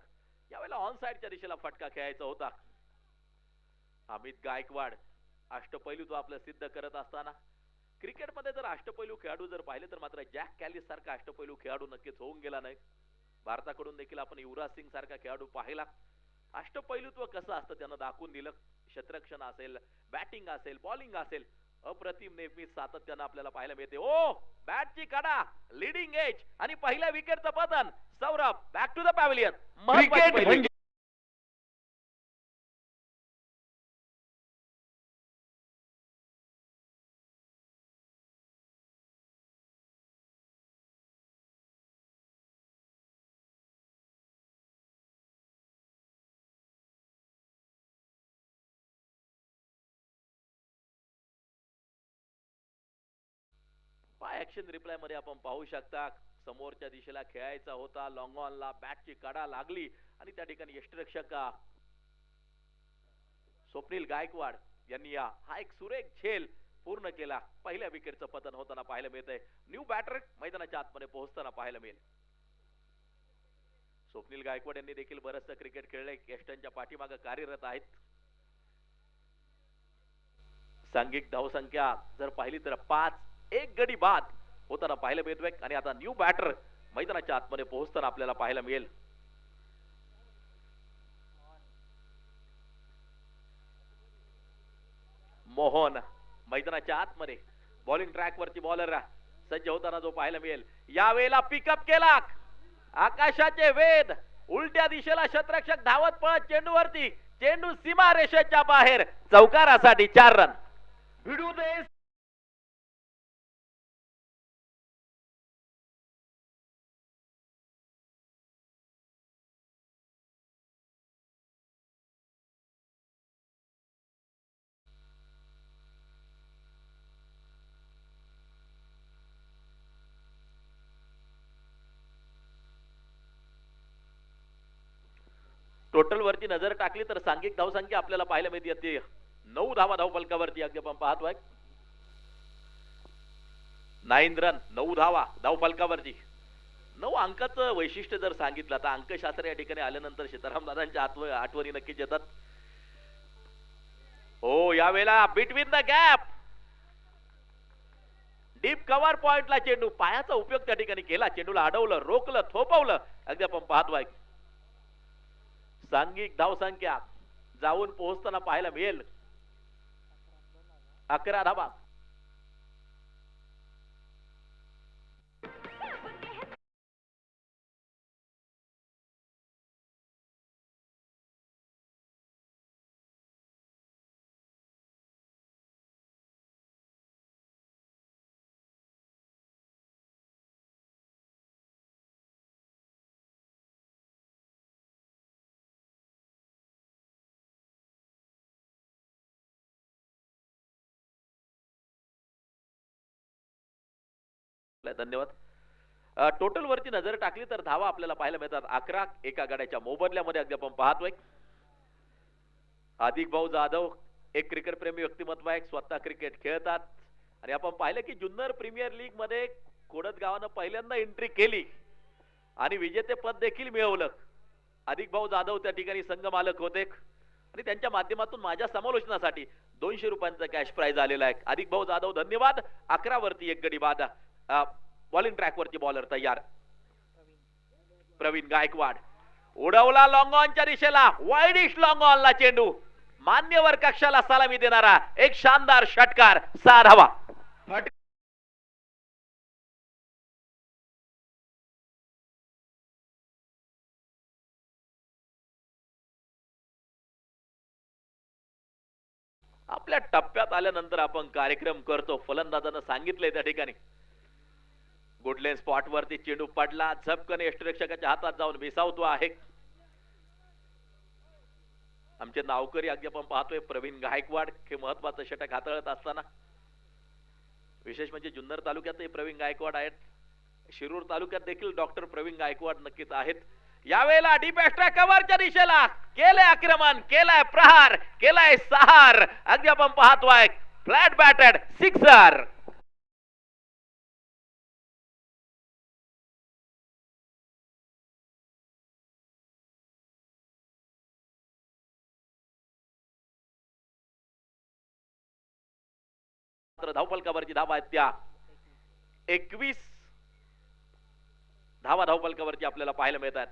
यावेळेला ऑन साइडच्या दिशेला फटका खेळायचा होता. अमित गायकवाड अष्टपैलू आपलं सिद्ध करत असताना क्रिकेटमध्ये जर अष्टपैलू खेळाडू जर पाहिले तर मात्र जॅक कॅलिस सारखा अष्टपैलू खेळाडू नक्कीच होऊन गेला नाही. भारताकडून देखील आपण युवराज सिंग सारखा खेळाडू पाहिला. अष्टपैलूत्व कसं असतं त्यानं दाखवून दिलं. क्षेत्ररक्षण असेल, बॅटिंग असेल, बॉलिंग असेल, अप्रतिम नेहमीच सातत्यानं आपल्याला पाहायला मिळते. ओ बॅटची कडा, लीडिंग एज आणि पहिल्या विकेटचं पतन. Saurabh back to the pavilion. Cricket म्हणजे पाय ऍक्शन रिप्लाय मध्ये आपण पाहू शकता समोरच्या दिशेला खेळायचा होता. लॉंग ऑनला बॅटची कडा लागली आणि त्या ठिकाणी यष्टिरक्षक स्वप्नील गायकवाड यांनी हा एक सुरेख झेल पूर्ण केला. पहिल्या विकेटचं पतन होताना पाहायला मिळतंय. न्यू बॅटर मैदानाच्या आतमध्ये पोहोचताना पाहायला मिळेल. स्वप्नील गायकवाड यांनी देखील बरंचसं क्रिकेट खेळलंय. यष्टनच्या पाठीमागे कार्यरत आहेत. सांघिक धावसंख्या जर पाहिली तर 5, एक गडी बाद होताना पाहायला मिळतोय. आणि आता न्यू बॅटर मैदानाच्या आतमध्ये पोहोचताना आपल्याला पाहायला मिळेल. मोहन मैदानाच्या आतमध्ये बॉलिंग ट्रॅक वरती बॉलर सज्ज होताना जो पाहायला मिळेल. यावेळेला पिकअप केला. आकाशाचे वेध, उलट्या दिशेला क्षेत्ररक्षक धावत पळत चेंडूवरती. चेंडू सीमा रेषेच्या बाहेर. चौकारासाठी 4 रन. भिडू दे टोटल वरती नजर टाकली तर सांघिक धावसंख्या आपल्याला पाहायला मिळते 9 धावा धावफलकावरती अगदी आपण पाहतोय. 9 रन, 9 धावा धावफलकावरती. 9 अंकाचं वैशिष्ट्य जर सांगितलं तर अंकशास्त्र या ठिकाणी आल्यानंतर सीताराम दादांच्या आठवणी नक्कीच येतात. हो यावेळेला between the gap deep cover पॉइंटला चेंडू. पायाचा उपयोग त्या ठिकाणी केला. चेंडूला अडवलं, रोखलं, थोपवलं. अगदी आपण पाहतोय. सांघिक धावसंख्या जाऊन पोहोचताना पाहायला मिळेल 11 धावा. धन्यवाद. टोटल वरती नजर टाकली तर धावा आपल्याला पाहायला मिळतात 11 एका गाड्याच्या मोबदल्यामध्ये. अगदी आपण पाहतोय अधिक भाऊ जाधव एक क्रिकेट प्रेमी व्यक्तिमत्व आहे. स्वतः क्रिकेट खेळतात आणि आपण पाहिलं की जुन्नर प्रीमियर लीग मध्ये कोडत गावानं पहिल्यांदा एंट्री केली आणि विजेतेपद देखील मिळवलं. अधिक भाऊ जाधव त्या ठिकाणी संघ मालक होते आणि त्यांच्या माध्यमातून माझ्या समालोचनासाठी 200 रुपयांचा कॅश प्राइज आलेला आहे. अधिक भाऊ जाधव धन्यवाद. 11 वरती एक गडी बाद. बॉलिंग ट्रॅक वरती बॉलर तयार. प्रवीण गायकवाड उडवला लॉंग ऑनच्या दिशेला. वाईडिश लॉंग ऑनला चेंडू. मान्यवर कक्षाला सलामी देणारा एक शानदार षटकार. 6 धावा. आपल्या टप्प्यात आल्यानंतर आपण कार्यक्रम करतो. फलंदाजानं सांगितलंय त्या ठिकाणी गुडलेन स्पॉट वरती चेंडू पडला. झपकन यष्टिरक्षकाच्या हातात जाऊन विसावतो आहे. आमचे नावकरी अगदी आपण पाहतोय प्रवीण गायकवाड हे महत्वाचं षटक हाताळत असताना. विशेष म्हणजे जुन्नर तालुक्यातही प्रवीण गायकवाड आहेत. शिरूर तालुक्यात देखील डॉक्टर प्रवीण गायकवाड नक्कीच आहेत. यावेळेला डीप एक्स्ट्रा कव्हरच्या दिशेला केलंय आक्रमण, केलाय प्रहार, केलाय सहार. अगदी आपण पाहतोय फ्लॅट बॅटेड सिक्सर. धावफलकावरची धावा आहेत त्या 21 धावा धावफलकावरती आपल्याला पाहायला मिळतात.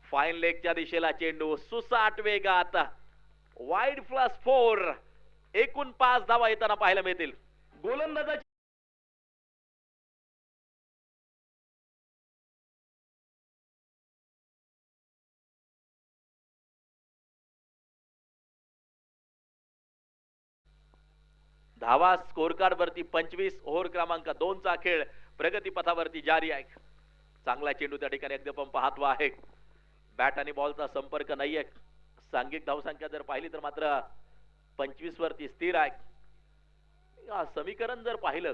फाईन लेगच्या दिशेला चेंडू सुसाट वेगात वाईड प्लस 4 एकूण 5 धावा येताना पाहायला मिळतील. गोलंदाजाची धावा स्कोर कार्ड वरती 25. ओव्हर क्रमांक 2 चा खेळ प्रगती पथावरती जारी आहे. चांगला चेंडू त्या ठिकाणी अगदी आपण पाहतो आहे. बॅट आणि बॉलचा संपर्क नाहीये. सांघिक धावसंख्या जर पाहिली तर मात्र 25 वरती स्थिर आहे. समीकरण जर पाहिलं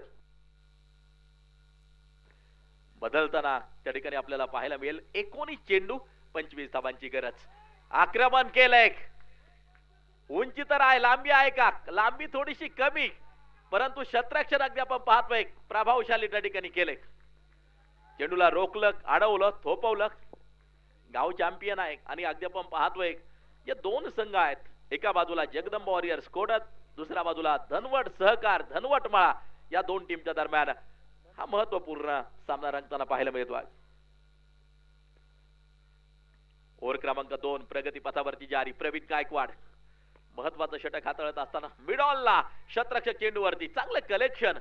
बदलताना त्या ठिकाणी आपल्याला पाहायला मिळेल 19 चेंडू 25 धावांची गरज. आक्रमण केलंय. उंची तर आहे, लांबी आहे का? लांबी थोडीशी कमी, परंतु शतरक्षण अगदी आपण पाहतोय प्रभावशाली त्या ठिकाणी केले. चेंडूला रोखलं, अडवलं, थोपवलं. गाव चॅम्पियन आहे आणि अगदी आपण पाहतोय या दोन संघ आहेत. एका बाजूला जगदंबा वॉरियर्स कोडत, दुसऱ्या बाजूला धनवट सहकार धनवट माळा. या दोन टीमच्या दरम्यान हा महत्वपूर्ण सामना रंगताना पाहायला मिळतोय. ओव्हर क्रमांक 2 प्रगती पथावरती जारी. प्रवीण गायकवाड महत्वाचं षटक हाताळत असताना मिडॉलला शतरक्षक चेंडूवरती चांगलं कलेक्शन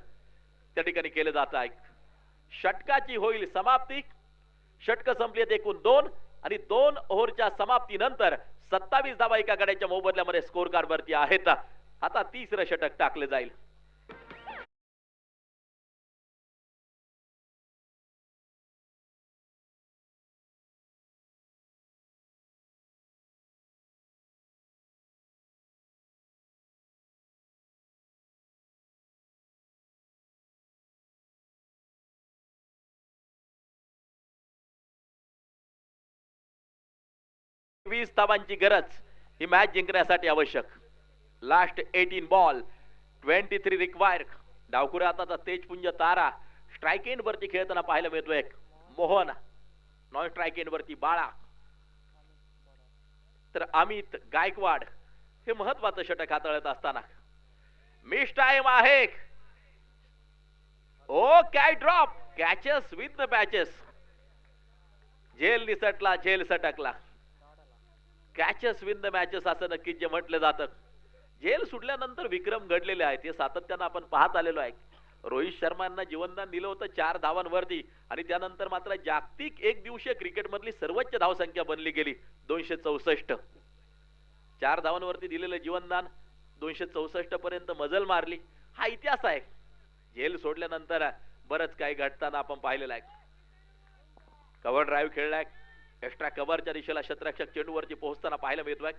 त्या ठिकाणी केलं जात आहे. षटकाची होईल समाप्ती. षटक संपली एकूण 2 आणि 2 ओव्हरच्या समाप्तीनंतर 27 धावा एका गड्याच्या मोबदल्यामध्ये स्कोर कार्ड वरती आहेत. आता तिसरं षटक टाकलं जाईल. वीस धावांची गरज ही मॅच जिंकण्यासाठी आवश्यक. Last 18 ball 23 require. डावखुरा आता तेजपुंज तारा स्ट्राइक एंड वरती खेळताना पाहायला मिळतोय. मोहन नॉन स्ट्राइक एंड वरती बाळा, तर अमित गायकवाड हे महत्वाचं षटक हाताळत असताना मिस टाइम आहे. ओ काय drop catches with the patches. झेल निसटला, झेल सटकला. कॅचेस विन द मॅचेस असं नक्कीच जे म्हटलं जातं. झेल सुटल्यानंतर विक्रम घडलेले आहेत, हे सातत्यानं आपण पाहत आलेलो आहे. रोहित शर्मांना जीवनदान दिलं होतं 4 धावांवरती आणि त्यानंतर मात्र जागतिक एक दिवसीय क्रिकेट मधली सर्वोच्च धावसंख्या बनली गेली 264. 4 धावांवरती दिलेलं जीवनदान 264 पर्यंत मजल मारली. हा इतिहास आहे. झेल सोडल्यानंतर बरंच काही घडताना आपण पाहिलेलं आहे. कव्हर ड्राईव्ह खेळलाय. एक्स्ट्रा कव्हरच्या दिशेला शतरक्षक चेंडूवरती पोहोचताना पाहायला मिळतोय.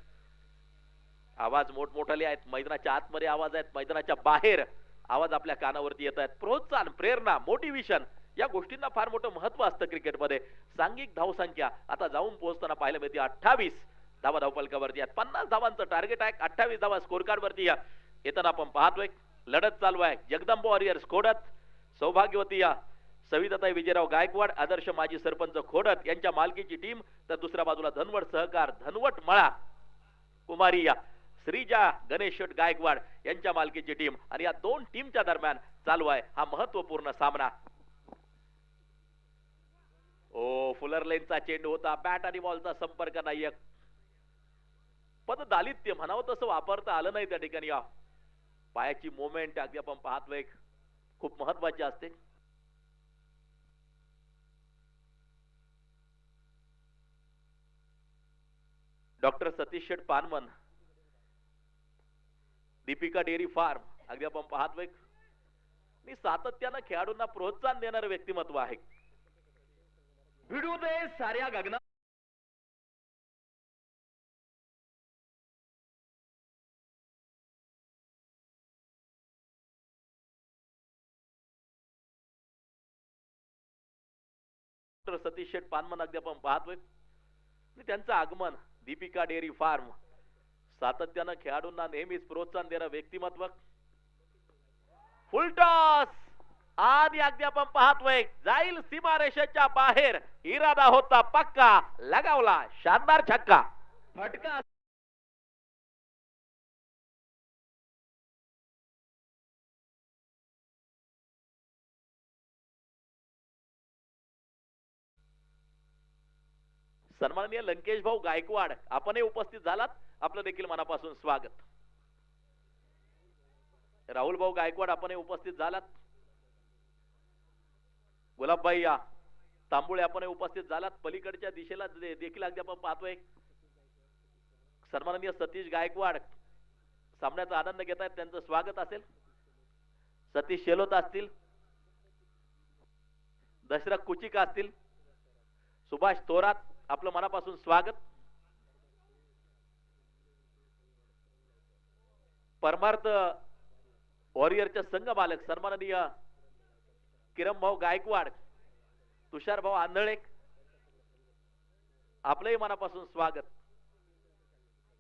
आवाज मोठमोठाले आहेत. मैदानाच्या आतमध्ये आवाज आहेत, मैदानाच्या बाहेर आवाज आपल्या कानावरती येत आहेत. प्रोत्साहन, प्रेरणा, मोटिवेशन या गोष्टींना फार मोठं महत्व असतं क्रिकेटमध्ये. सांघिक धावसंख्या आता जाऊन पोहोचताना पाहायला मिळते 28 धावा धावफलकावरती आहेत. 50 धावांचं टार्गेट आहे. 28 धावा स्कोर कार्ड वरती येताना आपण पाहतोय. लढत चालू आहे. जगदंबा वॉरियर्स खोडत, सौभाग्यवती सविताताई विजयराव गायकवाड आदर्श माजी सरपंच खोडत यांच्या मालकीची टीम, तर दुसऱ्या बाजूला धनवट सहकार धनवट मळा कुमारी श्रीजा गणेश गायकवाड यांच्या मालकीची टीम. आणि या दोन टीमच्या दरम्यान चालू आहे हा महत्वपूर्ण सामना. ओ फुलर लेनचा चेंडू होता. बॅट आणि बॉलचा संपर्क नाहीये. पद दालित्य म्हणावं तसं वापरता आलं नाही त्या ठिकाणी. पायाची मोमेंट अगदी आपण पाहतोय खूप महत्वाची असते. डॉक्टर सतीश शेठ पानमन, दीपिका डेअरी फार्म अगदी आपण पाहतोय. मी सातत्यानं खेळाडूंना प्रोत्साहन देणारं व्यक्तिमत्व आहे. भिडू दे साऱ्या गगना डॉक्टर सतीश शेठ पानमन अगदी आपण पाहतोय. त्यांचं आगमन दीपिका डेअरी फार्म सातत्यानं खेळाडूंना नेहमीच प्रोत्साहन देणारं व्यक्तिमत्व. फुलटॉस आणि अगदी आपण पाहतोय जाईल सीमारेषेच्या बाहेर. इरादा होता पक्का, लगावला शानदार छक्का. फटका सन्माननीय लंकेश भाऊ गायकवाड आपणही उपस्थित झालात, आपलं देखील मनापासून स्वागत. राहुल भाऊ गायकवाड आपणही उपस्थित झालात. गुलाबबाई या तांबुळे आपणही उपस्थित झालात. पलीकडच्या दिशेला देखील अगदी आपण पाहतोय सन्माननीय सतीश गायकवाड सामन्याचा आनंद घेत आहेत, त्यांचं स्वागत असेल. सतीश शेलोत असतील, दशरथ कुचिका असतील, सुभाष थोरात, आपलं मनापासून स्वागत. परमार्थ वॉरियरचे संघ मालक सन्माननीय किरण भाऊ गायकवाड, तुषार भाऊ आंधळे, आपलंही मनापासून स्वागत.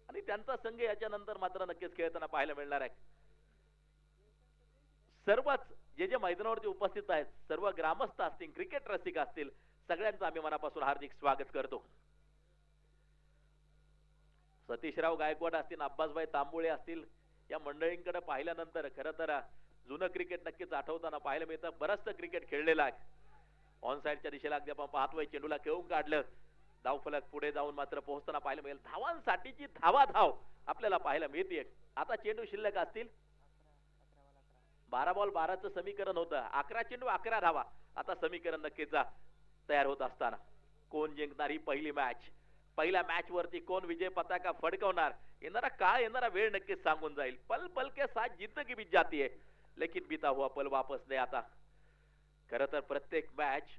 आणि त्यांचा संघ याच्यानंतर मात्र नक्कीच खेळताना पाहायला मिळणार आहे. सर्वच जे मैदानावरती उपस्थित आहेत, सर्व ग्रामस्थ असतील, क्रिकेट रसिक असतील, सगळ्यांचं आम्ही मनापासून हार्दिक स्वागत करतो. सतीशराव गायकवाड असतील, अब्बासभाई तांबुळे असतील, या मंडळींकडे पाहिल्यानंतर खरं तर जुनं क्रिकेट नक्कीच आठवताना पाहायला मिळतं. बरंचसं क्रिकेट खेळलेलं आहे. ऑन साइडच्या दिशेला अगदी आपण पाहतोय चेंडूला खेळून काढलं, धावफलक पुढे जाऊन मात्र पोहोचताना पाहायला मिळेल. धावांसाठीची धाव आपल्याला पाहायला मिळते. आता चेंडू शिल्लक असतील 12 बॉल 12चं समीकरण होतं. 11 चेंडू 11 धावा. आता समीकरण नक्कीच तयार होत असताना कोण जिंकणार ही पहिली मॅच. पहिल्या मॅच वरती कोण विजय पताका फडकवणार, येणारा काळ येणारा वेळ नक्कीच सांगून जाईल. पल पल के साथ जिंदगी बीत जाती है, लेकिन बीता हुआ पल वापस नाही आता. खरं तर प्रत्येक मॅच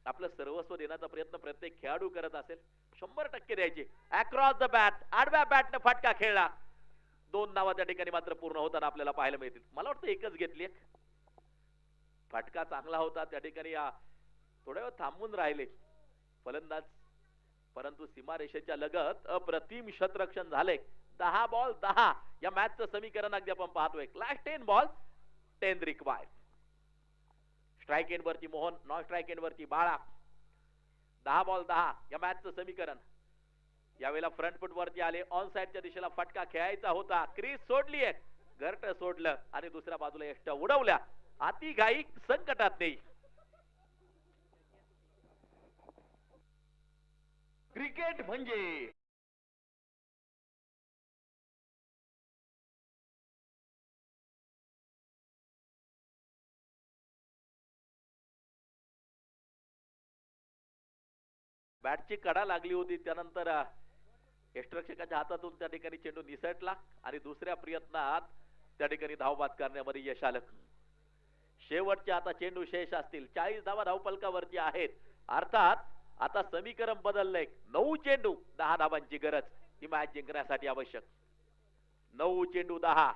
आपलं सर्वस्व देण्याचा प्रयत्न प्रत्येक खेळाडू करत असेल. 100% द्यायची. अक्रॉस द बॅट, आडव्या बॅटने फटका खेळला. 2 धावा त्या ठिकाणी मात्र पूर्ण होताना आपल्याला पाहायला मिळतील. मला वाटतं एकच घेतली. फटका चांगला होता त्या ठिकाणी. थोड्या वेळ थांबून राहिले फलंदाज, परंतु सीमारेषेच्या लगत अप्रतिम शतरक्षण झाले. 10 बॉल 10 या मॅचचं समीकरण अगदी आपण पाहतोय. Last 10 ball 10 required. Strike end वरती मोहन, नॉन स्ट्राइक एंड वरती बाळा. 10 बॉल 10 या मॅचचं समीकरण. यावेळेला फ्रंट फुट वरती आले. ऑन साइडच्या दिशेला फटका खेळायचा होता. क्रीज सोडली आहे, घरट सोडलं आणि दुसऱ्या बाजूला एष्टा उडवल्या. अति घाई संकटात नाही. क्रिकेट म्हणजे बॅटची कडा लागली होती, त्यानंतर यष्टरक्षकाच्या हातातून त्या ठिकाणी चेंडू निसटला आणि दुसऱ्या प्रयत्नात त्या ठिकाणी धावबाद करण्यामध्ये यश आलं. शेवटचे आता चेंडू शेष असतील. 40 धावा धावपलकावरती आहेत. अर्थात आता समीकरण बदललंय. 9 चेंडू 10 धावांची गरज ही मॅच जिंकण्यासाठी आवश्यक. 9 चेंडू 10.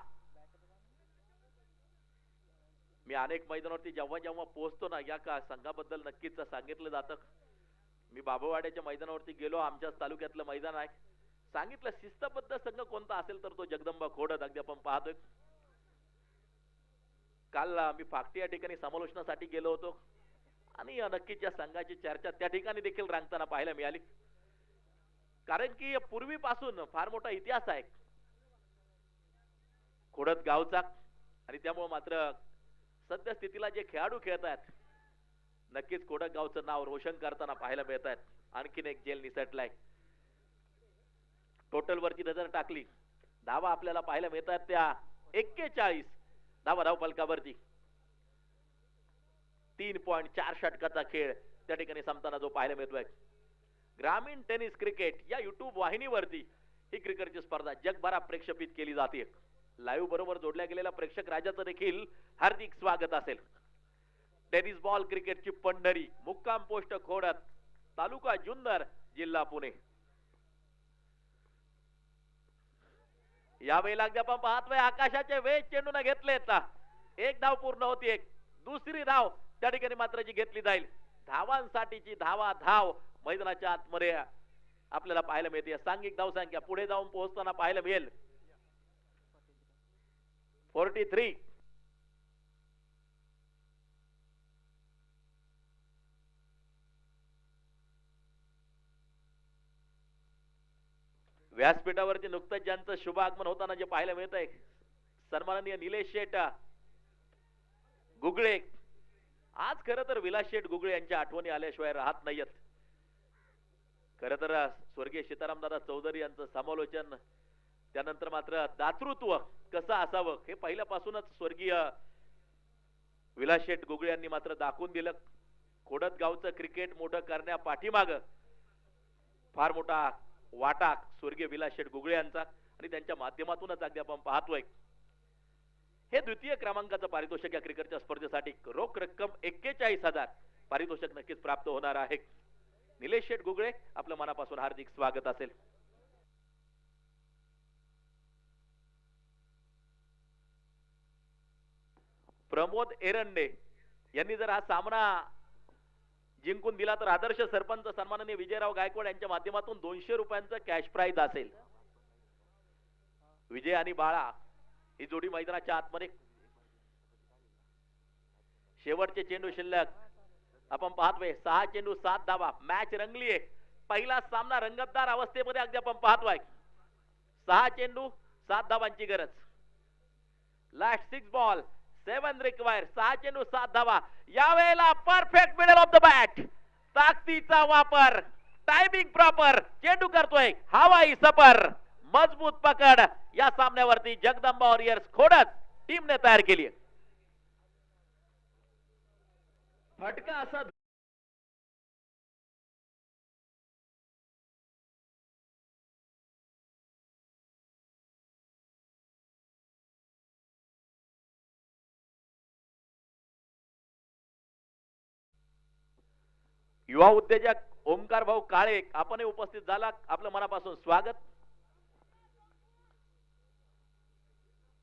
मी अनेक मैदानावरती जेव्हा जेव्हा पोहोचतो ना, या का संघाबद्दल नक्कीच सांगितलं जातं. मी बाबुवाड्याच्या मैदानावरती गेलो, आमच्याच तालुक्यातलं मैदान आहे. सांगितलं शिस्तबद्ध संघ कोणता असेल तर तो जगदंबा खोडद. अगदी आपण पाहतोय. काल मी फाकटी या ठिकाणी समालोचनासाठी गेलो होतो आणि नक्कीच या संघाची चर्चा त्या ठिकाणी देखील रंगताना पाहायला मिळाली. कारण की पूर्वीपासून फार मोठा इतिहास आहे खोडद गावचा आणि त्यामुळे मात्र सध्या स्थितीला जे खेळाडू खेळत आहेत नक्कीच खोडद गावचं नाव रोशन करताना पाहायला मिळत आहेत. आणखीन एक जेल निसटलाय. टोटल वरची नजर टाकली, धावा आपल्याला पाहायला मिळतात त्या 41 धावा धावफलकावरती. 3.4 षटकाचा खेळ त्या ठिकाणी संपताना जो पाहायला मिळतोय. ग्रामीण टेनिस क्रिकेट या युट्यूब वाहिनीवरती ही क्रिकेटची स्पर्धा जगभरात प्रेक्षेपित केली जाते. लाईव्ह बरोबर जोडल्या गेलेल्या प्रेक्षक राजाचं देखील हार्दिक स्वागत असेल. टेनिस बॉल क्रिकेटची पंढरी, मुक्काम पोस्ट खोडद, तालुका जुन्नर, जिल्हा पुणे. यावेळेला अगदी आपण पाहतोय आकाशाचे वेध चेंडून घेतलेत. 1 धाव पूर्ण होती. एक दुसरी धाव त्या ठिकाणी मात्र जी घेतली जाईल. धावांसाठीची धाव मैदानाच्या आतमध्ये आपल्याला पाहायला मिळते. सांघिक धावसंख्या पुढे जाऊन पोहोचताना पाहायला मिळेल 43. व्यासपीठावरती नुकतंच ज्यांचं शुभ आगमन होताना जे पाहायला मिळत आहे, सन्माननीय निलेश शेठ गुगळे. आज खरं तर विलास शेठ गुगळे यांच्या आठवणी आल्याशिवाय राहत नाहीयेत. खरं तर स्वर्गीय सीतारामदादा चौधरी यांचं समालोचन, त्यानंतर मात्र दातृत्व कसं असावं हे पहिल्यापासूनच स्वर्गीय विलास शेठ गुगळे यांनी मात्र दाखवून दिलं. खोडद गावचं क्रिकेट मोठं करण्या पाठीमाग फार मोठा वाटा स्वर्गीय विलास शेठ गुगळे यांचा, आणि त्यांच्या माध्यमातूनच अगदी आपण पाहतोय हे द्वितीय क्रमांकाचं पारितोषिक या क्रिकेटच्या स्पर्धेसाठी रोख रक्कम 41,000 पारितोषिक नक्कीच प्राप्त होणार आहे. निलेश शेठ गुगळे, आपलं मनापासून हार्दिक स्वागत असेल. प्रमोद एरंडे यांनी जर हा सामना जिंकून दिला तर आदर्श सरपंच सन्माननीय विजयराव गायकवाड यांच्या माध्यमातून 200 रुपयांचं कॅश प्राइज असेल. विजय आणि बाळा ही जोडी मैदानाच्या आतमध्ये. शेवटचे चेंडू शिल्लक आपण पाहतोय. 6 चेंडू 7 धावा. मॅच रंगली आहे. पहिला सामना रंगतदार अवस्थेमध्ये अगदी आपण पाहतोय. 6 चेंडू 7 धावांची गरज. Last 6 ball 7 require. 6 चेंडू 7 धावा. यावेळेला perfect middle of the bat. ताकदीचा वापर, टायमिंग प्रॉपर. चेंडू करतोय हवाई सफर. मजबूत पकड या सामन्यावरती जगदंबा वॉरियर्स खोडद टीमने तयार केली. फटका असा युवा उद्योजक ओमकार भाऊ काळे आपण उपस्थित झाला, आपलं मनापासून स्वागत.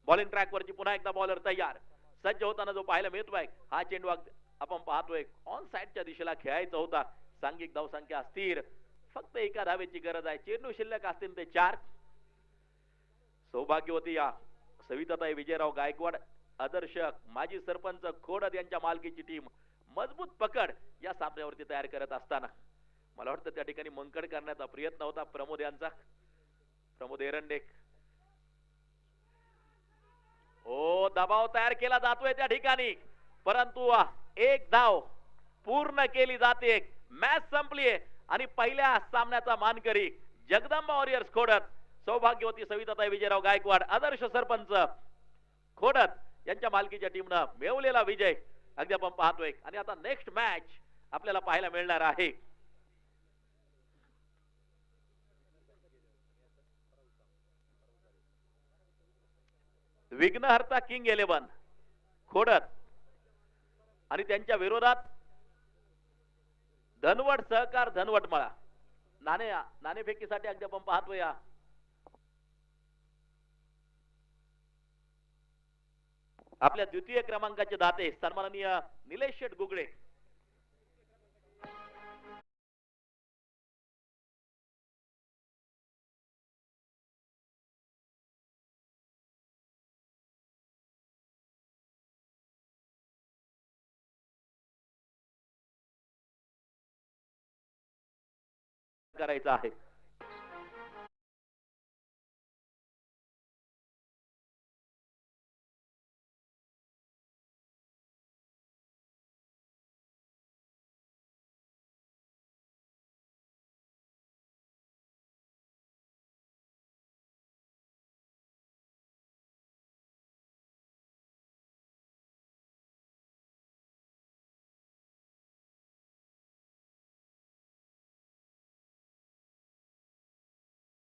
बॉलिंग ट्रॅक वरची पुन्हा एकदा बॉलर तयार सज्ज होताना जो पाहायला मिळतोय हा चेंडू आपण पाहतोय ऑन साइडच्या दिशेला खेळायचा होता. सांघिक धावसंख्या अस्थिर, फक्त एका धावेची गरज आहे. चेंडू शिल्लक असतील ते 4. सौभाग्यवती या सविताताई विजयराव गायकवाड, आदर्श माजी सरपंच खोडद यांच्या मालकीची टीम मजबूत पकड या सामन्यावरती तयार करत असताना मला वाटतं त्या ठिकाणी मंकड करण्याचा प्रयत्न होता प्रमोद यांचा. प्रमोद एरंडे हो, दबाव तयार केला जातोय त्या ठिकाणी, परंतु एक धाव पूर्ण केली जाते. मॅच संपली आणि पहिल्या सामन्याचा मानकरी जगदंबा वॉरियर्स खोडद, सौभाग्यवती सविताताई विजयराव गायकवाड, आदर्श सरपंच खोडद यांच्या मालकीच्या टीमनं मिळवलेला विजय अगदी आपण पाहतोय. आणि आता नेक्स्ट मॅच आपल्याला पाहायला मिळणार आहे. विघ्नहर्ता किंग 11 खोडद आणि त्यांच्या विरोधात धनवट सहकार धनवटमाळा. नाणेफेकीसाठी अगदी आपण पाहतोय आपल्या द्वितीय क्रमांकाचे दाते सन्माननीय निलेश शेठ गुगळे. करायचा आहे